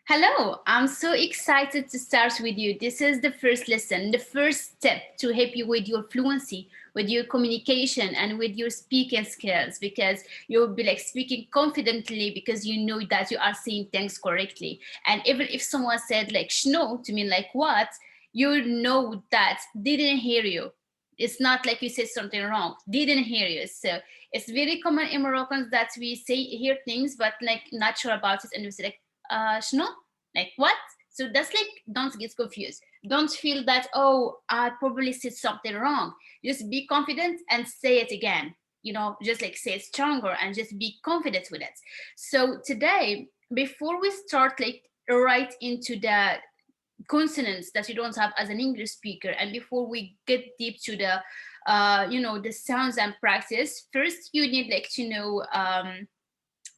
Hello, I'm so excited to start with you. This is the first lesson, the first step to help you with your fluency, with your communication, and with your speaking skills because you'll be like speaking confidently because you know that you are saying things correctly. And even if someone said like "shno" to me, like what, you know that they didn't hear you. It's not like you said something wrong. Didn't hear you. So it's very common in Moroccans that we say hear things, but like not sure about it, and we say like شنو? Like what? So that's like, don't get confused. Don't feel that, oh, I probably said something wrong. Just be confident and say it again. Just like say it stronger and just be confident with it. So today, before we start like right into the consonants that you don't have as an English speaker, and before we get deep to the the sounds and practice, first you need like to know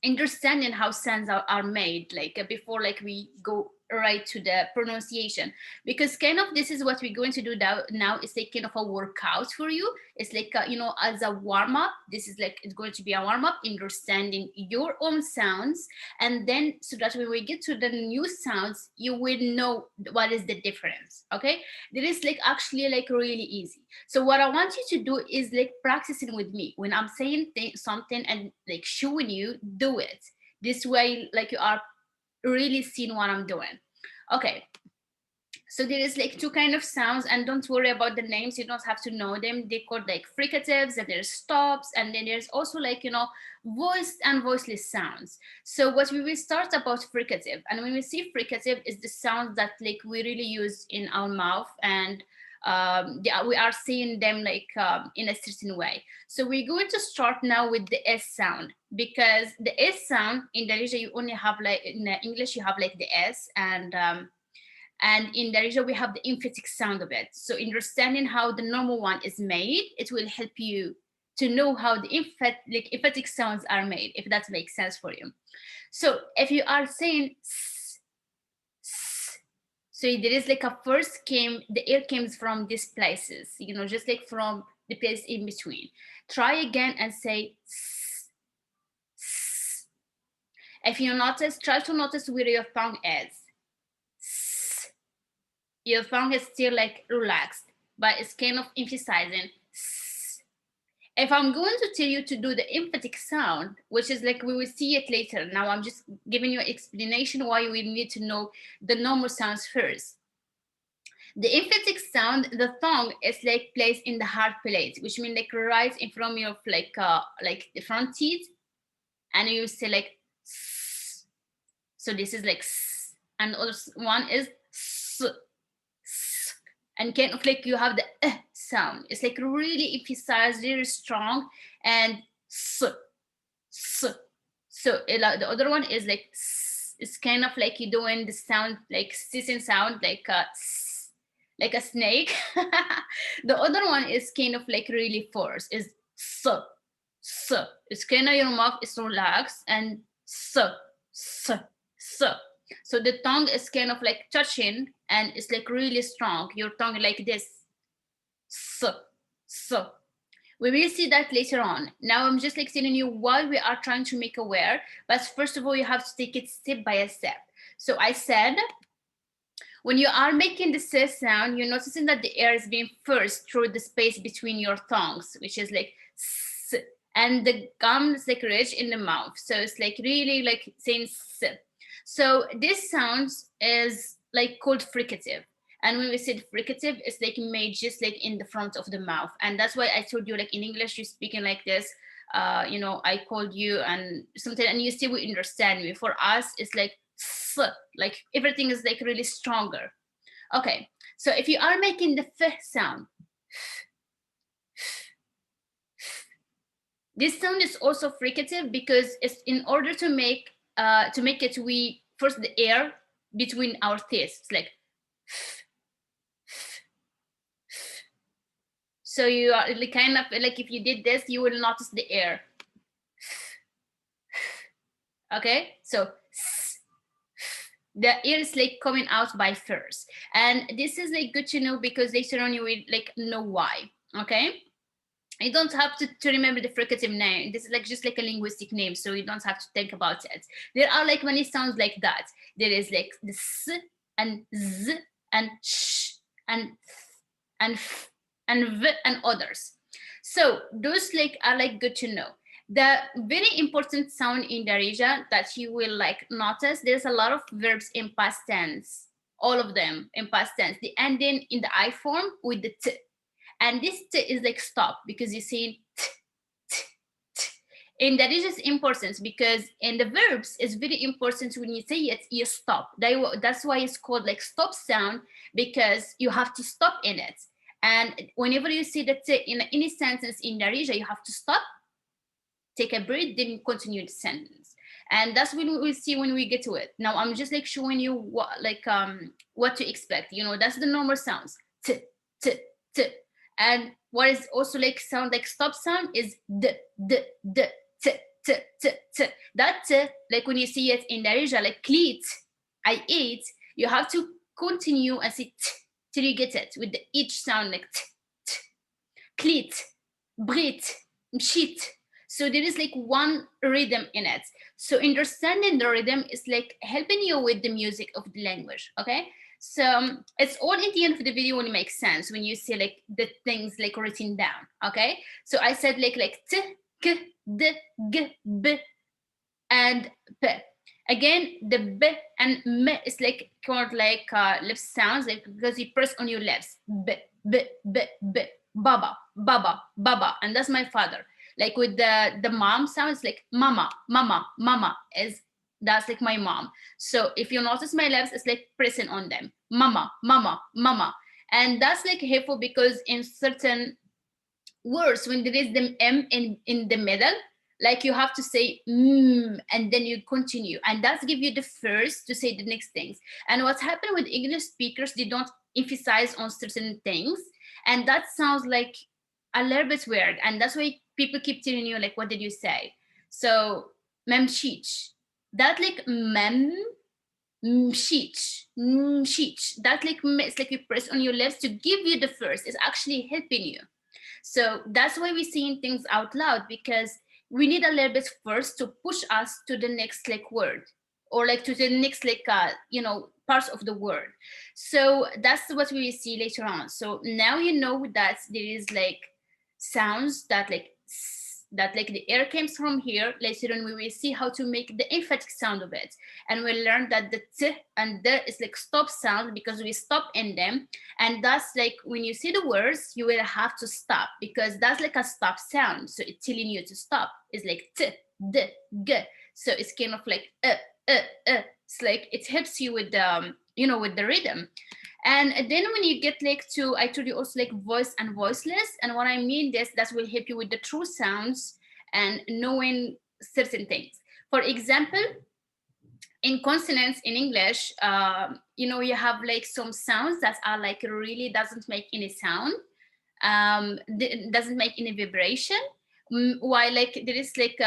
understanding how sounds are made, like before like we go right to the pronunciation, because kind of this is what we're going to do now. It's like kind of a workout for you. It's like as a warm-up. This is like it's going to be a warm-up, understanding your own sounds, and then so that when we get to the new sounds you will know what is the difference. Okay, that is like actually like really easy. So what I want you to do is like practicing with me when I'm saying something and like showing you do it this way, like you are really seeing what I'm doing. Okay, so there is like two kind of sounds, and don't worry about the names. You don't have to know them. They called like fricatives, and there's stops, and then there's also like voiced and voiceless sounds. So what we will start about fricative, and when we see fricative, is the sounds that like we really use in our mouth, and we are seeing them like in a certain way. So we're going to start now with the S sound, because the S sound in Darija you only have like in English you have like the S, and in Darija we have the emphatic sound of it. So understanding how the normal one is made, it will help you to know how the emphatic sounds are made, if that makes sense for you. So if you are saying s, s, so there is like a first came, the air comes from these places, just like from the place in between. Try again and say s, s. If you notice, try to notice where your tongue is. S. Your tongue is still like relaxed, but it's kind of emphasizing s. If I'm going to tell you to do the emphatic sound, which is like we will see it later. Now I'm just giving you an explanation why we need to know the normal sounds first. The emphatic sound, the tongue is like placed in the hard plate, which means like right in front of like the front teeth, and you say like s. So this is like s, and the other one is s, s, and kind of like you have the sound. It's like really emphasized, very strong, and s, s. So the other one is like s. It's kind of like you doing the sound like hissing sound, like s, like a snake. The other one is kind of like really forced, is s, s. It's kind of your mouth is relaxed, and s, s, s. So the tongue is kind of like touching, and it's like really strong. Your tongue like this, s, s. We will see that later on. Now I'm just like telling you why we are trying to make aware, but first of all, you have to take it step by step. So I said, when you are making the S sound, you're noticing that the air is being forced through the space between your tongues, which is like s, and the gum is like rich in the mouth. So it's like really like saying s. So this sound is like called fricative. And when we said fricative, it's like made just like in the front of the mouth. And that's why I told you like in English, you're speaking like this. I called you and something, and you still will understand me. For us, it's like s, like everything is like really stronger. Okay, so if you are making the f sound, this sound is also fricative because it's in order to make it, we first the air between our teeth. It's like so you are like kind of like if you did this, you will notice the air. Okay, so the air is like coming out by first, and this is like good to know because later on you will like know why. Okay, You don't have to remember the fricative name. This is like just like a linguistic name, so you don't have to think about it. There are like many sounds like that. There is like the s and z and sh and th and f and v and others. So those like are like good to know. The very important sound in Darija that you will like notice, there's a lot of verbs in past tense, all of them in past tense. The ending in the I form with the t, and this t is like stop because you see t, t, t. And that is just important because in the verbs it's very important when you say it, you stop. That's why it's called like stop sound, because you have to stop in it. And whenever you see that t in any sentence in Darija, you have to stop, take a breath, then continue the sentence. And that's when we will see when we get to it. Now I'm just like showing you what to expect. You know, that's the normal sounds. T, t, t. And what is also like sound like stop sound is d, d, d, t, t, t, t. That t, like when you see it in Darija, like cleat, I ate, you have to continue and say t till you get it with the each sound like t, t. Cleat, brit, mshit. So there is like one rhythm in it. So understanding the rhythm is like helping you with the music of the language, okay? So it's all in the end of the video when it makes sense, when you see like the things like written down, okay? So I said like t, k, d, g, b, and p. Again, the b and m is like kind of like lip sounds, like because you press on your lips. B, b, b, b, baba, baba, baba, and that's my father. Like with the mom sounds like mama, mama, mama is that's like my mom. So if you notice my lips, it's like pressing on them. Mama, mama, mama. And that's like helpful because in certain words, when there is the M in the middle, like you have to say and then you continue. And that's give you the first to say the next things. And what's happened with English speakers, they don't emphasize on certain things. And that sounds like a little bit weird. And that's why people keep telling you, like, what did you say? So, memshich. That like mem, mshich, mshich. That like it's like you press on your lips to give you the first. It's actually helping you. So that's why we're saying things out loud, because we need a little bit first to push us to the next like word, or like to the next like parts of the word. So that's what we will see later on. So now you know that there is like sounds that like that like the air comes from here. Later on we will see how to make the emphatic sound of it, and we'll learn that the t and the is like stop sound because we stop in them. And that's like when you see the words, you will have to stop because that's like a stop sound. So it's telling you to stop. It's like t, d, g. So it's kind of like it's like it helps you with the with the rhythm. And then when you get like to, I told you also like voice and voiceless. And what I mean this, that will help you with the true sounds and knowing certain things. For example, in consonants in English, you have like some sounds that are like really doesn't make any sound, doesn't make any vibration. While like there is like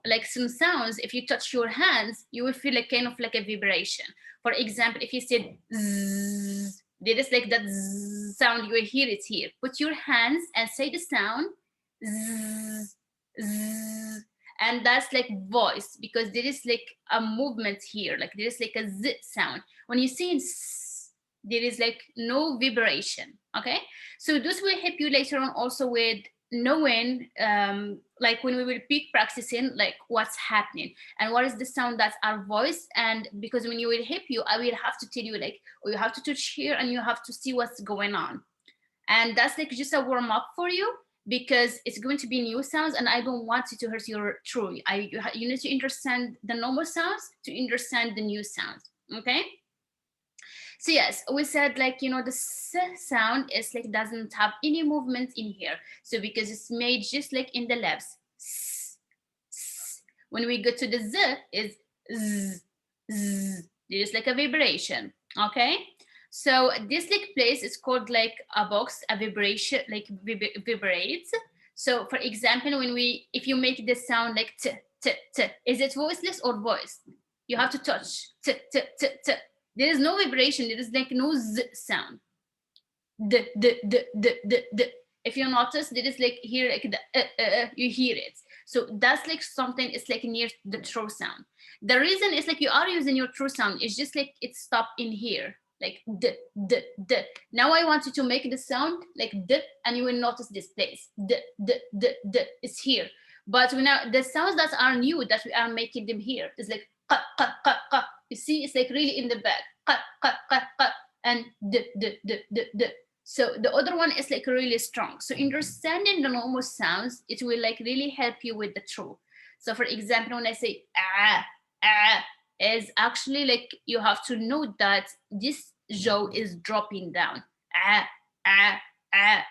like some sounds, if you touch your hands, you will feel like kind of like a vibration. For example, if you said zzz, there is like that zzz sound, you will hear it here. Put your hands and say the sound zzz, zzz, and that's like voice, because there is like a movement here, like there is like a z sound. When you say zzz, there is like no vibration. Okay, so this will help you later on also with knowing like when we will be practicing like what's happening and what is the sound that's our voice. And because when you will help you, I will have to tell you like, or you have to touch here and you have to see what's going on. And that's like just a warm up for you, because it's going to be new sounds and I don't want you to hurt your true. You need to understand the normal sounds to understand the new sounds. Okay, so yes, we said like the s sound is like doesn't have any movement in here, so because it's made just like in the lips. S, s. When we go to the z, is z, z. There's like a vibration. Okay, so this like place is called like a box, a vibration, like vibrates. So for example, if you make this sound like t, t, t, is it voiceless or voiced? You have to touch t, t, t, t. There is no vibration. There is like no z sound. D, d, d, d, d, d. If you notice, there is like here, like the you hear it. So that's like something, it's like near the true sound. The reason is like you are using your true sound, it's just like it stopped in here, like d, d, d. Now I want you to make the sound like d, and you will notice this place, d, d, d, d, it's here. But now the sounds that are new that we are making them here is like qa, qa, qa, qa. You see, it's like really in the back, qa, qa, qa, qa, and d, d, d, d, d. So the other one is like really strong. So understanding the normal sounds, it will like really help you with the true. So for example, when I say is actually like you have to know that this jaw is dropping down. Ah, ah.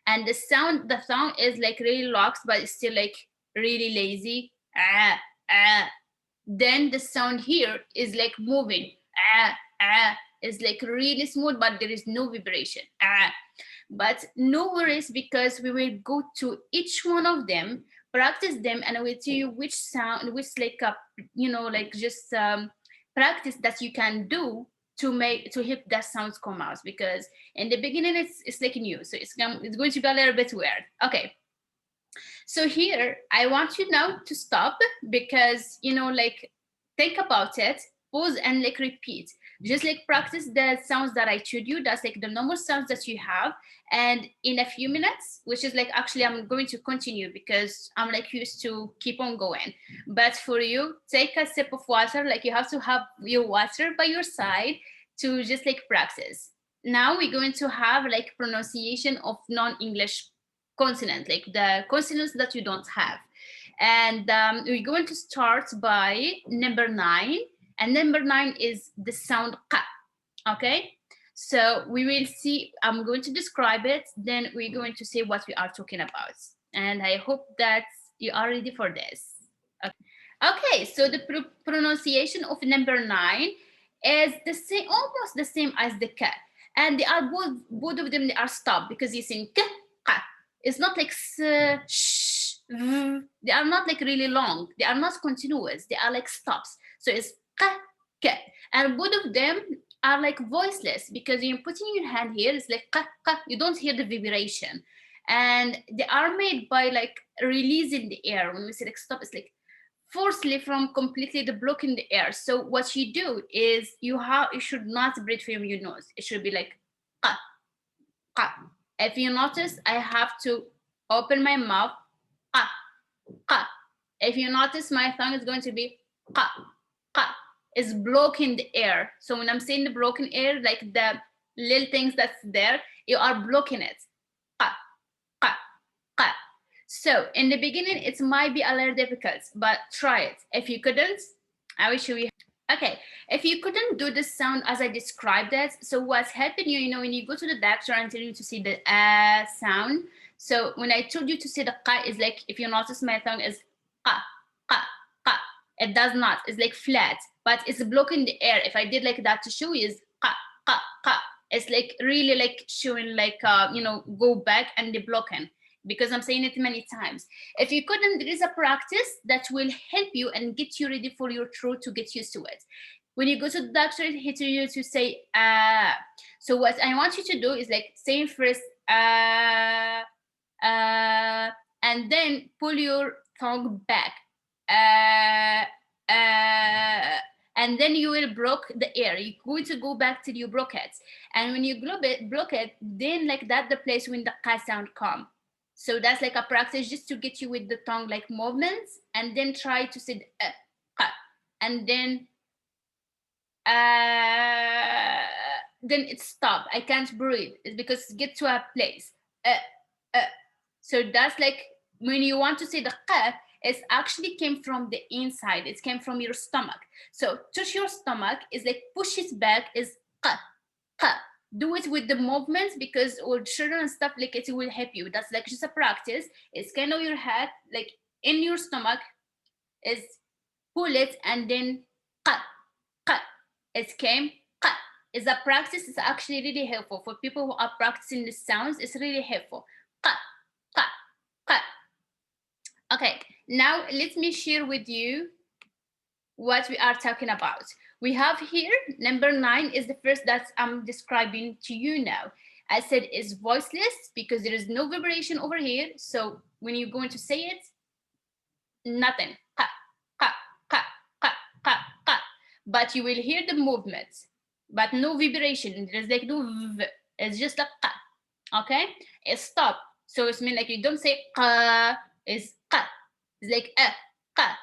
And the sound is like really locked, but it's still like really lazy. Ah. Then the sound here is like moving. Is like really smooth, but there is no vibration. But no worries, because we will go to each one of them, practice them, and I will tell you which sound, which like a, you know, like just practice that you can do to help that sounds come out, because in the beginning it's like new, so it's going to be a little bit weird. Okay, so here I want you now to stop, because you know, like, think about it, pause, and like repeat. Just like practice the sounds that I told you. That's like the normal sounds that you have. And in a few minutes, which is like, actually I'm going to continue because I'm like used to keep on going. But for you, take a sip of water. Like, you have to have your water by your side to just like practice. Now we're going to have like pronunciation of non-English consonant, like the consonants that you don't have. And we're going to start by number 9. And number 9 is the sound qa. Okay, so we will see, I'm going to describe it, then we're going to say what we are talking about. And I hope that you are ready for this. Okay, so the pronunciation of number 9 is the same, almost the same as the ka. And they are both of them, they are stopped, because you sing ka, ka. It's not like sh, they are not like really long. They are not continuous. They are like stops. So it's ka, ka. And both of them are like voiceless, because you're putting your hand here, it's like ka, ka. You don't hear the vibration. And they are made by like releasing the air. When we say like stop, it's like forcefully from completely the block in the air. So what you do is you should not breathe from your nose. It should be like ka, ka. If you notice, I have to open my mouth, ka, ka. If you notice, my tongue is going to be ka, ka. It's blocking the air. So when I'm saying the broken air, like the little things that's there, you are blocking it. Ka, ka, ka. So in the beginning, it might be a little difficult, but try it. If you couldn't, I will show you. Okay, if you couldn't do the sound as I described it, so what's helping you, you know, when you go to the doctor and tell you to say the sound, so when I told you to say the ka, is like, if you notice my tongue is ka, ka, ka. It does not, it's like flat, but it's blocking the air. If I did like that to show you is ka, ka, ka. It's like really like showing like, you know, go back and the blocking, because I'm saying it many times. If you couldn't, there is a practice that will help you and get you ready for your throat to get used to it. When you go to the doctor, he tells you to say, so what I want you to do is like saying first, and then pull your tongue back, and then you will block the air. You're going to go back till you block it. And when you block it, then like that the place when the ka sound come. So that's like a practice just to get you with the tongue like movements, and then try to say ka, and then it stop. I can't breathe. It's because get to a place. So that's like when you want to say the ka, it actually came from the inside. It came from your stomach. So touch your stomach is like push it back is ka, ka. Do it with the movements, because with children and stuff like it will help you. That's like just a practice. It's kind of your head, like in your stomach is pull it, and then ka, ka. It came ka. It's a practice. It's actually really helpful for people who are practicing the sounds. It's really helpful. Ka, ka, ka. Okay, now let me share with you what we are talking about. We have here number 9 is the first that I'm describing to you now. I said is voiceless because there is no vibration over here. So when you're going to say it, nothing. Ka, ka, ka, ka, ka, ka. But you will hear the movement, but no vibration. There's like no it's just like ka. Okay? It's stop. So it's mean like you don't say ka, it's ka. It's like ka.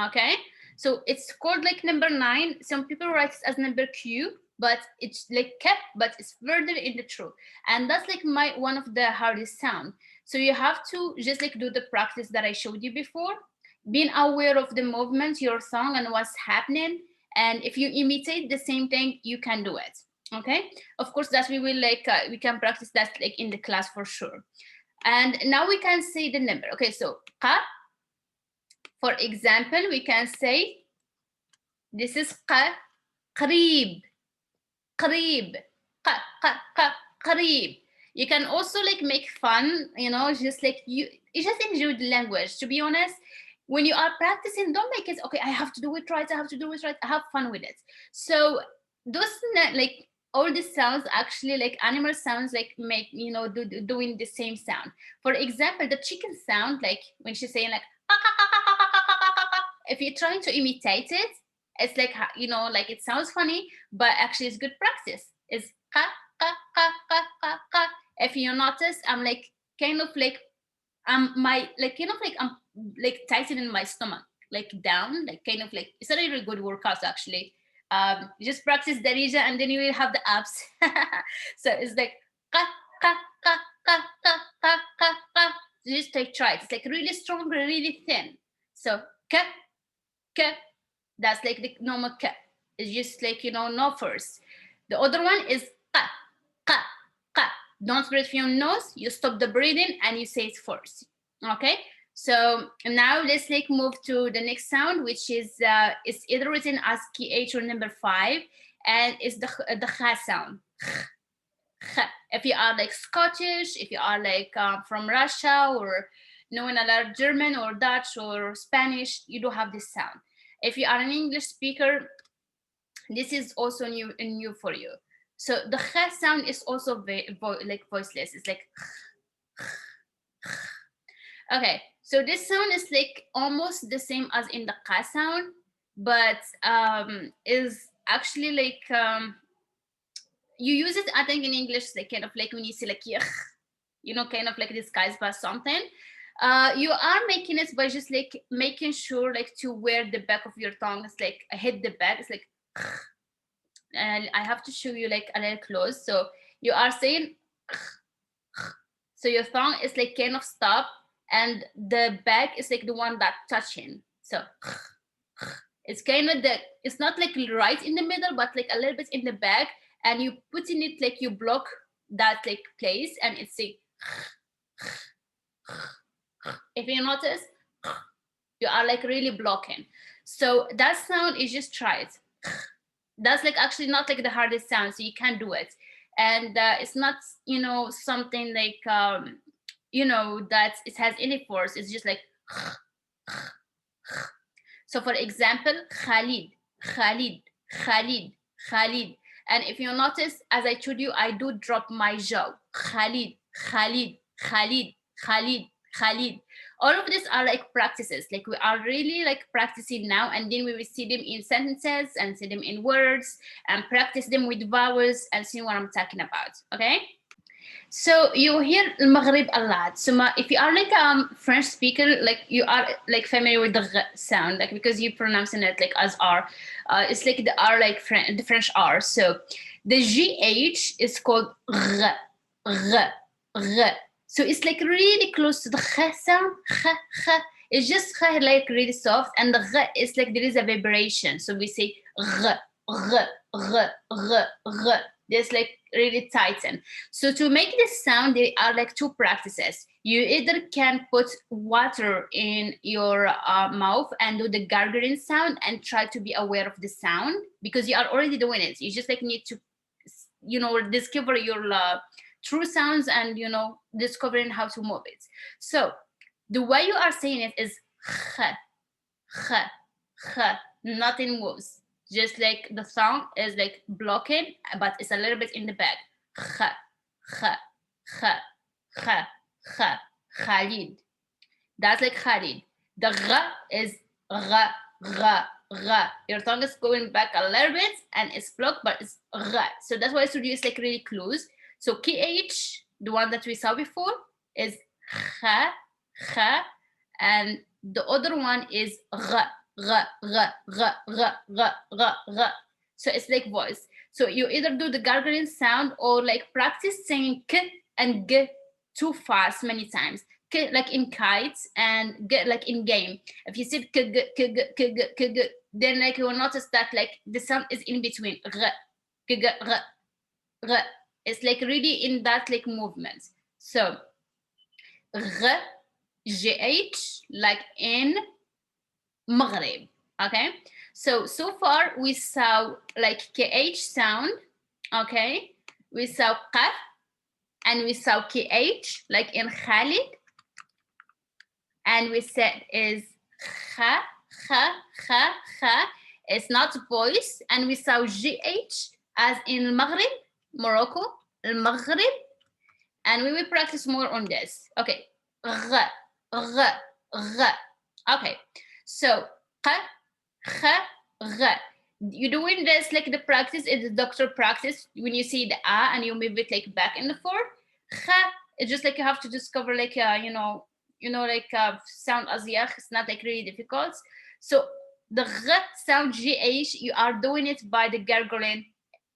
Okay? So it's called like number 9. Some people write it as number Q, but it's like K, but it's further in the throat. And that's like one of the hardest sound. So you have to just like do the practice that I showed you before, being aware of the movement, your song, and what's happening. And if you imitate the same thing, you can do it. Okay, of course that we will like we can practice that like in the class for sure. And now we can say the number. Okay, so qa, for example, we can say this is qa, قريب, قريب, qa, qa, qa, قريب. You can also like make fun, you know, just like you just enjoy the language. To be honest, when you are practicing, don't make it okay, I have to do it right, I have to do it right. Have fun with it. So those like all the sounds actually like animal sounds like make, you know, doing the same sound. For example, the chicken sound, like when she's saying like if you're trying to imitate it, it's like, you know, like it sounds funny, but actually it's good practice. It's ka ka ka ka ka ka. If you notice, I'm like kind of like my like kind of like I'm like tightening my stomach like down, like kind of like it's a really good workout actually. You just practice Darija and then you will have the abs. So it's like ka ka ka ka ka ka ka ka. Just like try it. It's like really strong, really thin. So ka ka. That's like the normal ka. It's just like, you know, no force. The other one is ka ka ka. Don't breathe from your nose. You stop the breathing and you say it first. Okay. So now let's like move to the next sound, which is it's either written as KH or number 5, and it's the kha sound. If you are like Scottish, if you are like from Russia or knowing a lot of German or Dutch or Spanish, you do have this sound. If you are an English speaker, this is also new for you. So the kha sound is also like voiceless. It's like okay. So this sound is like almost the same as in the ka sound, but is actually like you use it, I think, in English, like kind of like when you say like yuck, you know, kind of like disguised by something. You are making it by just like making sure like to where the back of your tongue is like hit the back. It's like, and I have to show you like a little close. So you are saying, so your tongue is like kind of stop, and the back is like the one that touching. So it's kind of the, it's not like right in the middle, but like a little bit in the back, and you put in it like you block that like place, and it's like, if you notice, you are like really blocking. So that sound is just try it. That's like actually not like the hardest sound, so you can do it. And it's not, you know, something like you know, that it has any force. It's just like so for example, Khalid, Khalid, Khalid, Khalid. And if you notice, as I told you, I do drop my jaw. Khalid, Khalid, Khalid, Khalid, Khalid. All of these are like practices. Like we are really like practicing now, and then we will see them in sentences and see them in words and practice them with vowels and see what I'm talking about. Okay. So you hear Maghrib a lot. So if you are like French speaker, like you are like familiar with the sound, like because you pronouncing it like as R. It's like the R like the French R. So the GH is called R, R, R. So it's like really close to the Kh sound. Kh, Kh. It's just Kh like really soft, and the R is like there is a vibration. So we say R, R, R, R, R. There's like really tighten. So to make this sound, there are like two practices. You either can put water in your mouth and do the gargling sound and try to be aware of the sound, because you are already doing it. You just like need to, you know, discover your true sounds and, you know, discovering how to move it. So the way you are saying it is kh, kh, kh, nothing moves. Just like the sound is like blocking, but it's a little bit in the back. Kh, Kh, kh, kh, kh, Khalid. That's like Khalid. The is gh. Your tongue is going back a little bit and it's blocked, but it's gh. So that's why studio is like really close. So KH, the one that we saw before, is kh, kh, and the other one is gh. So it's like voice. So you either do the gargling sound or like practice saying k and g too fast many times. K like in kites and g like in game. If you said k g k g k g k g, then like you will notice that like the sound is in between. R, k g r, r. It's like really in that like movement. So r, gh like in Maghrib. Okay. So far we saw like KH sound. Okay. We saw q and we saw KH like in Khalid. And we said is kha, kha, kha, kha. It's not voice. And we saw GH as in Maghrib, Morocco, Maghrib. And we will practice more on this. Okay. Gh, gh, gh. Okay. So kha, kha, gh. You're doing this like the practice is the doctor practice when you see the a and you move it like back and forth. Kha, it's just like you have to discover like like sound as yakh. It's not like really difficult. So the gh sound gh, you are doing it by the gargling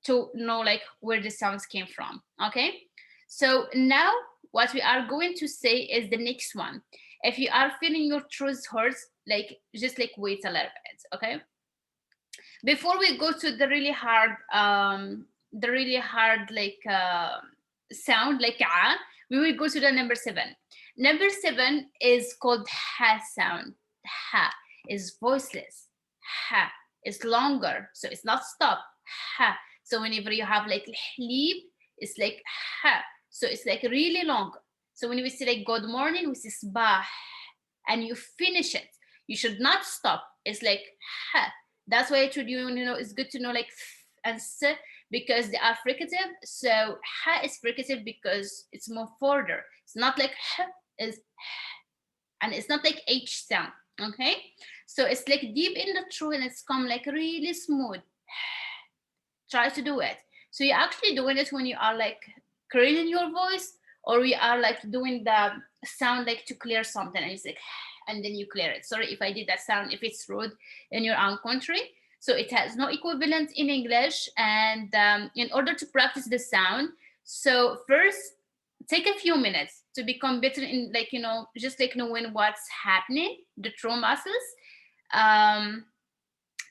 to know like where the sounds came from. Okay. So now what we are going to say is the next one. If you are feeling your throat hurts, like just like wait a little bit. Okay. Before we go to the really hard like sound like ah, we will go to the number 7. Number 7 is called ha sound. Ha is voiceless. Ha is longer, so it's not stop. Ha. So whenever you have like leave, it's like ha. So it's like really long. So when we say like good morning, we say sabah, and you finish it. You should not stop. It's like ha. That's why I told you, it's good to know like f and s because they are fricative. So ha is fricative because it's more further. It's not like h is h, and it's not like h sound. Okay, so it's like deep in the throat and it's come like really smooth. Try to do it. So you're actually doing it when you are like clearing your voice, or you are like doing the sound like to clear something, and it's like and then you clear it. Sorry if I did that sound, if it's rude in your own country. So it has no equivalent in English. And in order to practice the sound, so first take a few minutes to become better in like, just like knowing what's happening, the throat muscles.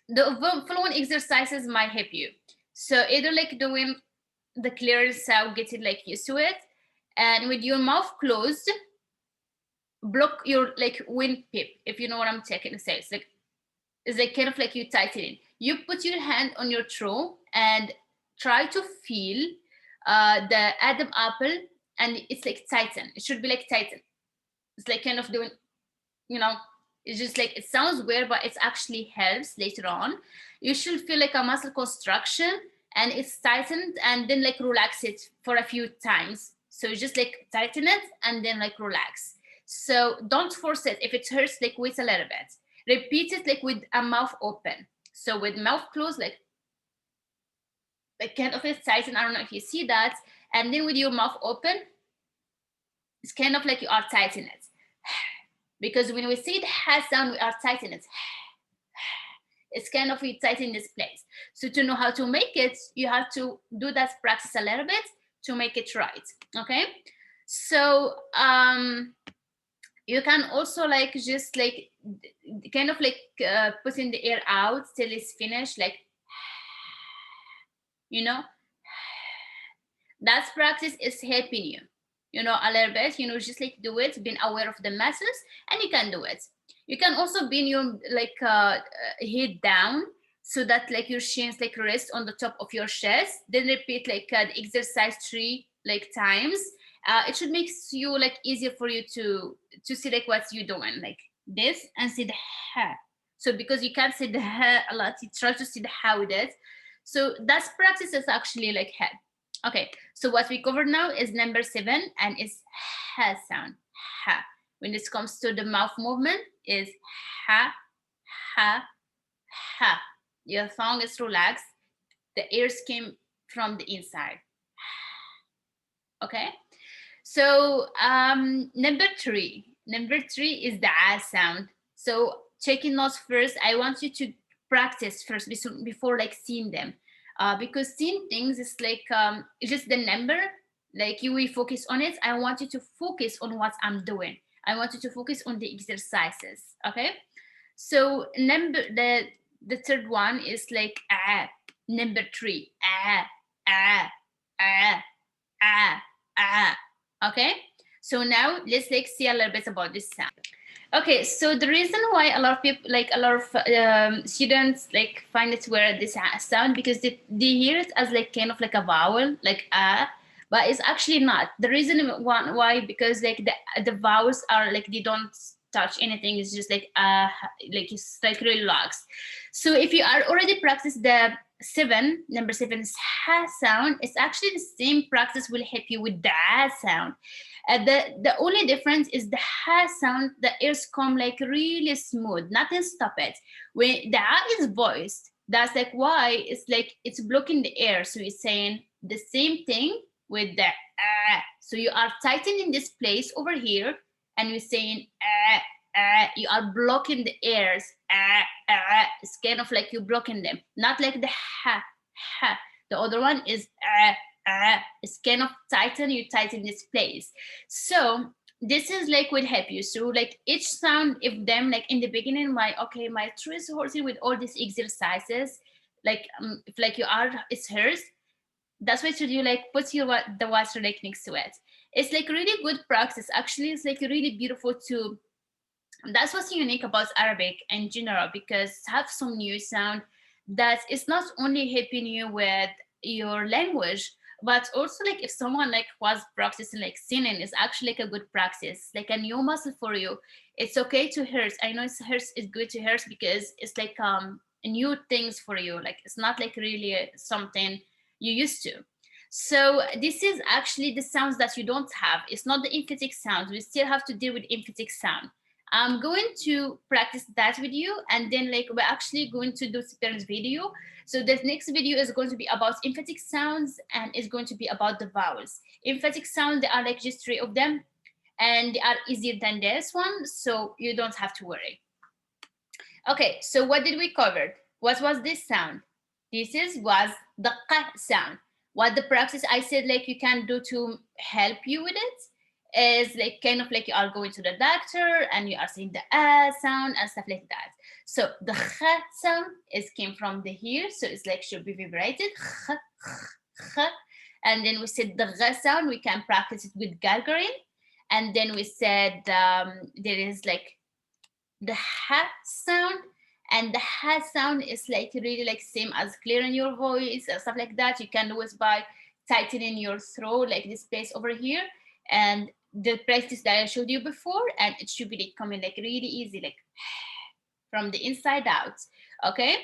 The following exercises might help you. So either like doing the clear sound, getting like used to it, and with your mouth closed, block your like windpipe, if you know what I'm taking to say. It's like kind of like you tightening. You put your hand on your throat and try to feel the Adam apple, and it's like tighten. It should be like tighten. It's like kind of doing, it's just like it sounds weird, but it actually helps later on. You should feel like a muscle construction and it's tightened, and then like relax it for a few times. So you just like tighten it and then like relax. So don't force it. If it hurts, like wait a little bit. Repeat it like with a mouth open. So with mouth closed, like kind of it's tighten. I don't know if you see that. And then with your mouth open, it's kind of like you are tightening it. Because when we say the ha sound, we are tightening it. It's kind of we tighten this place. So to know how to make it, you have to do that practice a little bit to make it right. Okay. So you can also like just like kind of like putting the air out till it's finished, like that practice is helping you a little bit, just like do it, being aware of the muscles, and you can do it. You can also bring your like head down so that like your shins like rest on the top of your chest, then repeat like the exercise 3 like times. It should make you like easier for you to see like what you're doing, like this, and see the ha. So because you can't see the ha a lot, you try to see the ha with it. So that practice is actually like head. Okay, so what we covered now is number 7, and it's ha sound. Ha. When it comes to the mouth movement, is ha, ha, ha. Your tongue is relaxed. The ears came from the inside. Okay. So number 3. Number 3 is the ah sound. So taking notes first, I want you to practice first before like seeing them. Because seeing things is like it's just the number, like you will focus on it. I want you to focus on what I'm doing. I want you to focus on the exercises. Okay. So the third one is like ah. Number 3, ah, ah, ah, ah, ah. Okay, so now let's like see a little bit about this sound. Okay, so the reason why a lot of people, like a lot of students, like find it weird this sound, because they hear it as like kind of like a vowel, like but it's actually not. The reason why, because like the vowels are like they don't touch anything. It's just like it's like relaxed. So if you are already practiced the number 7's ha sound, it's actually the same practice will help you with the ah sound. The only difference is the ha sound, the ears come like really smooth, nothing stop it. When the ah is voiced, that's like why it's like it's blocking the air. So it's saying the same thing with the ah. So you are tightening this place over here, and you're saying ah, ah. You are blocking the airs. Ah, ah. It's kind of like you're blocking them, not like the ha, ha. The other one is it's kind of tighten, you tighten this place. So this is like will help you. So like each sound, if them like in the beginning, my throat is hoarse with all these exercises, like if like you are it's hers, that's what you like put the water like next to it. It's like really good practice. Actually, it's like really beautiful to. That's what's unique about Arabic in general, because have some new sound that it's not only helping you with your language, but also like if someone like was practicing like singing, is actually like a good practice, like a new muscle for you. It's okay to hurt. I know it's hurts is good to hurt because it's like new things for you. Like it's not like really something you used to. So this is actually the sounds that you don't have. It's not the emphatic sounds. We still have to deal with emphatic sound. I'm going to practice that with you, and then like we're actually going to do Siper's video. So the next video is going to be about emphatic sounds, and it's going to be about the vowels. Emphatic sounds, there are like just 3 of them, and they are easier than this one, so you don't have to worry. Okay, so what did we cover? What was this sound? Was the q sound. What the practice I said like you can do to help you with it is like kind of like you are going to the doctor and you are saying the sound and stuff like that. So the kh sound came from the here, so it's like should be vibrated. And then we said the gh sound, we can practice it with gargling. And then we said there is like the ha sound, and the ha sound is like really like same as clearing your voice and stuff like that. You can do it by tightening your throat, like this place over here, and the practice that I showed you before, and it should be like coming like really easy, like from the inside out. Okay,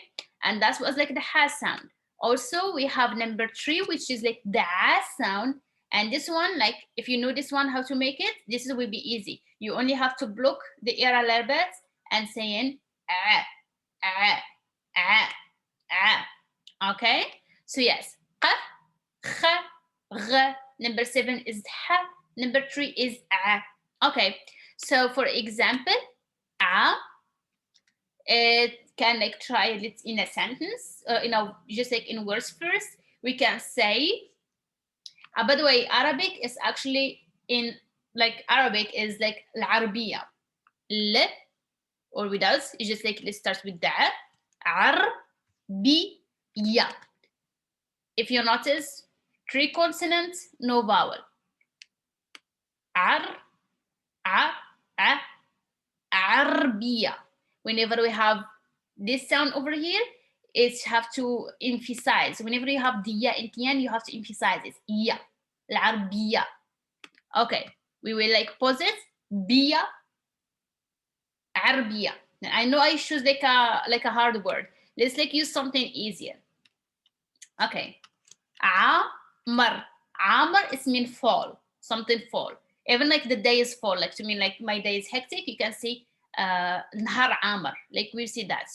and that was like the ha sound. Also we have number 3, which is like the ah sound. And this one, like if you know this one how to make it, this will be easy. You only have to block the air a little bit and saying ah, ah, ah, ah. Okay, so yes, q, kh, gh. Number 7 is ha. Number 3 is ah. Okay, so for example, ah, it can like try it in a sentence, just like in words first. We can say, by the way, Arabic is actually in like Arabic is like العربية. L or with us, it's just like it starts with da, ya. If you notice, 3 consonants, no vowel. Ar, a, arbiya. Whenever we have this sound over here, it's have to emphasize. Whenever you have the ya in the end, you have to emphasize it. Ya, العربية. Okay, we will like pause it. Biya, arbiya. I know I choose like a hard word. Let's like use something easier. Okay, Mar. Amar is mean fall, something fall. Even like the day is fall, like to mean like my day is hectic, you can see Nahar Amar, like we see that.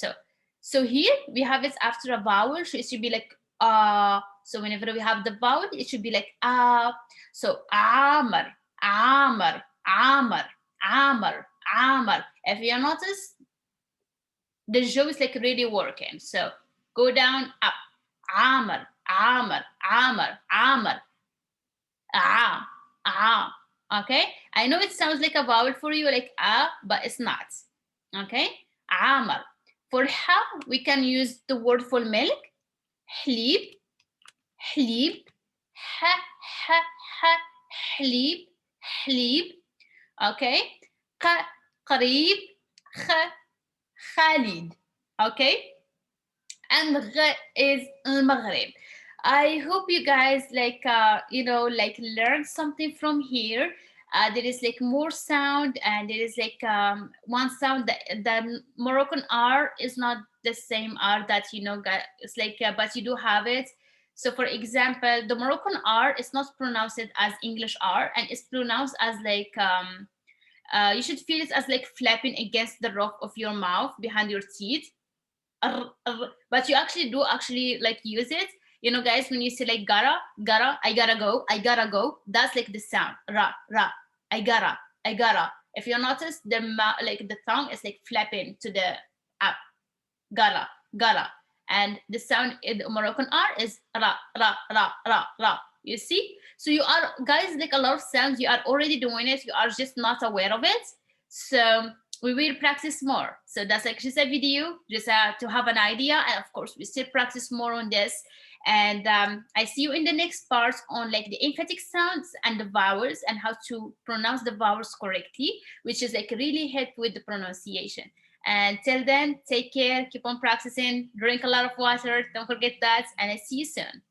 So here we have it after a vowel, so it should be like so whenever we have the vowel, it should be like so Amar, Amar, Amar, Amar, Amar. If you notice, the jaw is like really working. So go down, up. Amar, Amar, Amar, Amar. Okay, I know it sounds like a vowel for you, like but it's not. Okay, Amar. For how, we can use the word for milk, حليب, حليب, حليب, حليب. Okay, قريب, خالد. Okay, and is المغرب. I hope you guys like like learn something from here. There is like more sound, and there is like one sound that the Moroccan R is not the same R that it's like but you do have it. So for example, the Moroccan R is not pronounced as English R, and it's pronounced as like you should feel it as like flapping against the roof of your mouth behind your teeth. But you actually do like use it, guys, when you say like gotta, I gotta go, that's like the sound ra, I gotta. If you notice, the like the tongue is like flapping to the up, gotta, and the sound in the Moroccan R is ra. You see, so you are, guys, like a lot of sounds you are already doing it, you are just not aware of it. So we will practice more. So that's like just a video, just to have an idea. And of course, we still practice more on this. And I see you in the next part on like the emphatic sounds and the vowels and how to pronounce the vowels correctly, which is like really help with the pronunciation. And till then, take care, keep on practicing, drink a lot of water, don't forget that, and I see you soon.